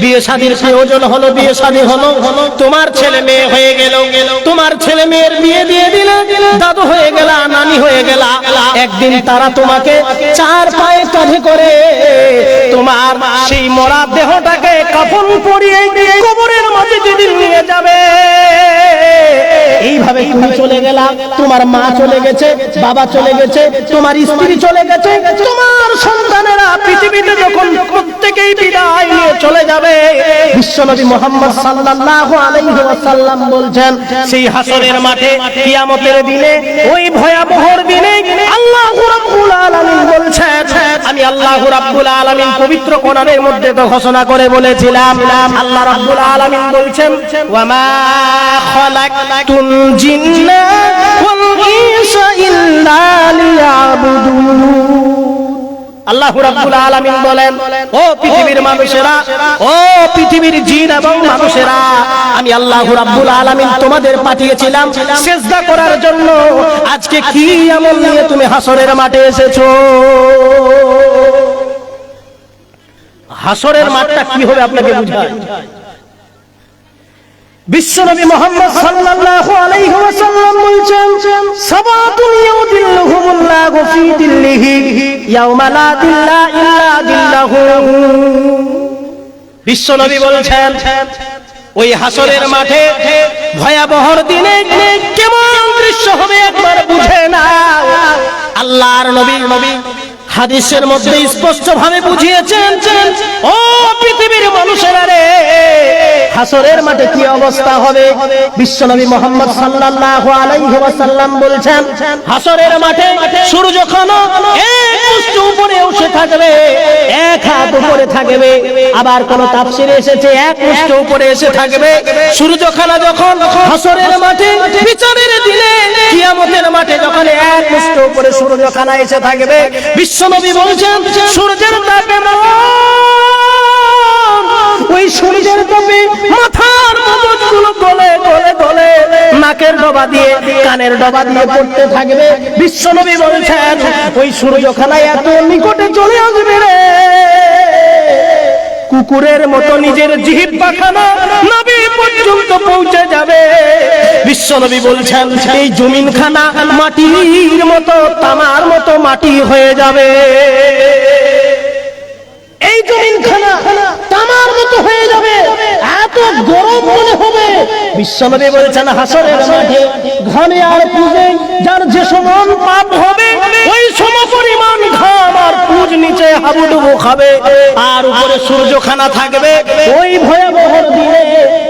বিয়ে শাদীর প্রয়োজন হলো, বিয়ে শাদী হলো, তোমার ছেলে মেয়ে হয়ে গেল, তোমার ছেলে মেয়ের বিয়ে দিয়ে দিলে, দাদু হয়ে গেলা, নানি হয়ে গেলা। একদিন তারা তোমাকে চার পায়ে কাঁধে করে তোমার সেই মরা দেহটাকে কাফন পরিয়ে কবরের মাঝে যেদিন নিয়ে যাবে, এইভাবে তুমি চলে গেলা, তোমার মা চলে গেছে, বাবা চলে গেছে, তোমার স্ত্রী চলে গেছে, তোমার সন্তানেরা পৃথিবীতে যখন প্রত্যেকেই বিদায় নিয়ে চলে যাবে, বিশ্বনবী মুহাম্মদ সাল্লাল্লাহু আলাইহি ওয়াসাল্লাম বলছেন, সেই হাসরের মাঠে কিয়ামতের দিনে, ওই ভয়াবহর দিনে আল্লাহু রাব্বুল আলামিন বলছেন, আমি আল্লাহু রাব্বুল আলামিন পবিত্র কোরআনের মধ্যে তো ঘোষণা করে বলেছিলাম, আল্লাহ রাব্বুল আলামিন বলছেন, ওয়া মা খালাকতুল জিন্না ওয়াল ইনসা ইল্লা লিয়াবুদুন। আল্লাহু রাব্বুল আলামিন বলেন, ও পৃথিবীর মানুষেরা, ও পৃথিবীর জিন এবং মানুষেরা, আমি আল্লাহু রাব্বুল আলামিন তোমাদের পাঠিয়েছিলাম সিজদা করার জন্য। আজকে কি আমল নিয়ে তুমি হাসরের মাঠে এসেছো? হাসরের মাঠটা কি হবে আপনাকে বুঝায়। বিশ্বনবী মুহাম্মদ সাল্লাল্লাহু আলাইহি ওয়াসাল্লাম বলেন, সাবাতুন ইউদিল্লুহুমুল্লাহু ফি দিল্লিহি ইয়াওমা লা দিল্লা ইল্লা দিল্লাহু। বিশ্বনবী বলেন, ওই হাসরের মাঠে ভয়াবহর দিনে কেমন দৃশ্য হবে একবার বুঝে নাও। আল্লাহর নবী হাদিসের মধ্যে স্পষ্ট ভাবে বুঝিয়েছেন, ও পৃথিবীর মানুষেরা রে, হাসরের মাঠে কি অবস্থা হবে। বিশ্বনবী মুহাম্মদ সাল্লাল্লাহু আলাইহি ওয়াসাল্লাম বলছেন, হাসরের মাঠে সূর্যখানা এক মুষ্টি উপরে উঠে থাকবে, এক হাত উপরে থাকবে। আবার কোন তাফসীরে এসেছে এক মুষ্টি উপরে এসে থাকবে। সূর্যখানা যখন হাসরের মাঠে বিচারের দিনে কিয়ামতের মাঠে যখন এক মুষ্টি উপরে সূর্যখানা এসে থাকবে, বিশ্বনবী বলছেন, সূর্যের তাপে ওই সূর্যের তাপে মাথার মগজগুলো গলে গলে গলে নাকের ডবা দিয়ে কানের ডবা দিয়ে পড়তে থাকবে। বিশ্বনবী বলছেন, ওই সূর্যখানা এত নিকটে চলে আসবে রে, কুকুরের মতো নিজের জিহ্বাখানা নবী পর্যন্ত পৌঁছে যাবে। বিশ্বনবী বলছেন, এই জমিনখানা মাটির মতো, তামার মতো মাটি হয়ে যাবে। এই জমিনখানা তামার মতো হয়ে যাবে, এত গরম মনে হবে। বিশ্বনবী বলেছেন, হাসরের মাঠে ঘামে আর পুজে যার যে সমান পাপ হবে, ওই সমপরিমাণ ঘাম আর পুজ নিচে হাবুডুবু খাবে, আর উপরে সূর্যখানা থাকবে। ওই ভয়াবহ দিনে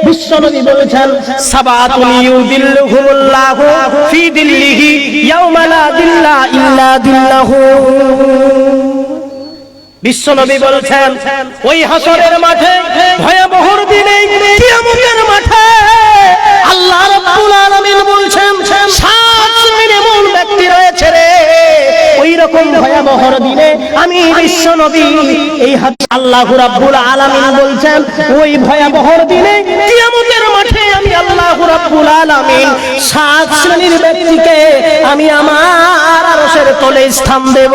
বিশ্বনবী বলেছেন, সাবাতুন ইউদিল্লুহুমুল্লাহু ফি দিল্লিহি ইয়াওমা লা দিল্লা ইল্লা দিল্লাহু। বিশ্বনবী বলেছেন, ওই হাসরের মাঠে ভয়াবহর দিনে কিয়ামতের মাঠে আল্লাহ রাব্বুল আলামিন বলছেন, সাত শ্রেণীর এমন ব্যক্তি রয়েছে রে, ওই রকম ভয়াবহর দিনে আমি বিশ্বনবী, এই আল্লাহ রাব্বুল আলামিন বলছেন, ওই ভয়াবহর দিনে কিয়ামতের মাঠে আমি আল্লাহ রাব্বুল আলামিন সাত শ্রেণীর ব্যক্তিকে আমি আমার আরশের তলে স্থান দেব।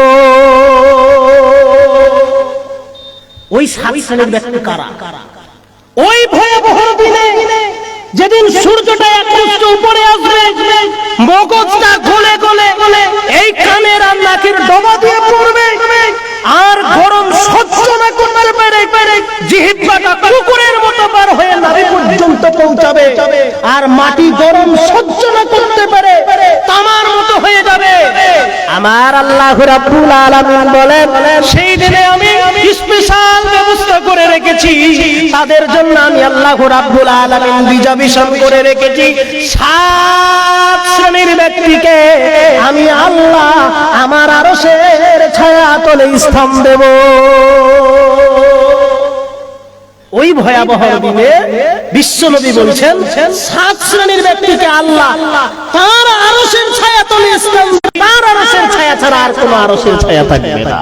ওই সাত শ্রেণীর ব্যক্তি কারা? ওই ভয়াবহ দিনে যেদিন সূর্যটা এক মুষ্টি উপরে আসবে, মগজটা গলে গলে এই কানের আর নাকের ডবা দিয়ে পড়বে, আর গরম সহ্য না করতে পেরে জিহ্বাটা কুকুরের মতো পার হয়ে নাভি পর্যন্ত পৌঁছাবে, আর মাটি গরম সহ্য না করতে পারে তামার মতো হয়ে যাবে। আমার আল্লাহ রাব্বুল আলামিন বলেন, সেই দিনে আমি স্পেশাল ব্যবস্থা করে রেখেছি তাদের জন্য। আমি আল্লাহ রাব্বুল আলামিন রিজার্ভেশন করে রেখেছি সাত শ্রেণীর ব্যক্তিকে আমি আল্লাহ আমার আরশের ছায়া তলে স্থান দেব। ওই ভয়াবহ দিনে বিশ্বনবী বলছেন, সাত শ্রেণীর ব্যক্তিকে আল্লাহ তার আরশের ছায়া তলে স্থান দেবে, তার আরশের ছায়া ছাড়া আর কোনো আরশের ছায়া থাকবে না।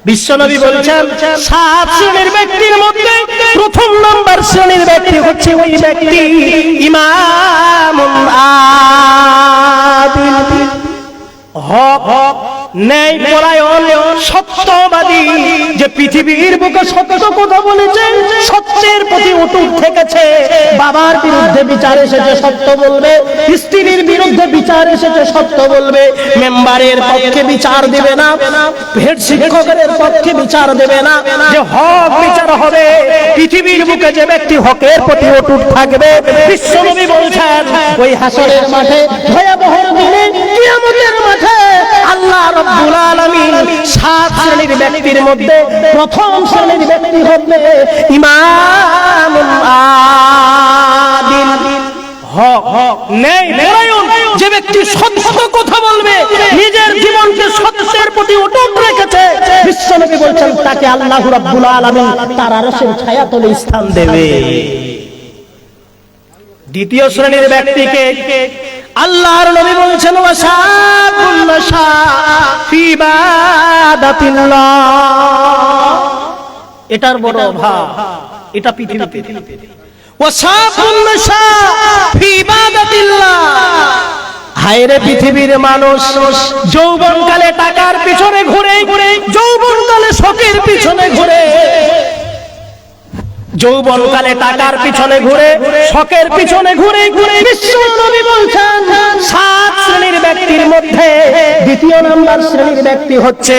বিশ্বনবী বলছেন, সাত শ্রেণীর ব্যক্তির মধ্যে প্রথম নাম্বার শ্রেণীর ব্যক্তি হচ্ছে ওই ব্যক্তি ইমামুন আদিল, হক ন্যায় পরায়ণ সত্যবাদী, যে পৃথিবীর বুকে সত্য কথা বলেছে, সত্য প্রতি অটুট থেকেছে, বাবার বিরুদ্ধে বিচার এসেছে সত্য বলবে, স্ত্রীর বিরুদ্ধে বিচার এসেছে সত্য বলবে, মেম্বারের পক্ষে বিচার দেবে না, হেড শিক্ষকের পক্ষে বিচার দেবে না, যে হক বিচার হবে। পৃথিবীর বুকে যে ব্যক্তি হকের প্রতি অটুট থাকবে, বিশ্বনবী বলছেন ওই হাসরের মাঠে ভয়াবহ দিনে কিয়ামতের মাঠে আল্লাহ রাব্বুল আলামিন 7 শ্রেণীর ব্যক্তির মধ্যে প্রথম শ্রেণীর ব্যক্তি হবে ইমামুল আদিল, হক নেই পরায়ণ, যে ব্যক্তি সত্য কথা বলবে, নিজের জীবনকে সত্যের প্রতি অটুট রেখেছে, বিশ্বনবী বলছেন তাকে আল্লাহ রাব্বুল আলামিন তার আরশের ছায়াতলে স্থান দেবে। দ্বিতীয় শ্রেণীর ব্যক্তিকে আল্লাহর নবী বলছেন ওয়াসাকুল নাশা ফি ইবাদাতিল্লাহ, এটার বড় অভাব, এটা পৃথিবীতে। ওয়াসাকুল নাশা ফি ইবাদাতিল্লাহ, হায়রে পৃথিবীর মানুষ যৌবনকালে টাকার পিছনে ঘুরে, যৌবনকালে শখের পিছনে ঘুরে, যৌবনকালে টাকার পিছনে ঘুরে, শখের পিছনে ঘুরে, বিশ্বনবী বলছেন 7 শ্রেণীর ব্যক্তির মধ্যে দ্বিতীয় নাম্বার শ্রেণীর ব্যক্তি হচ্ছে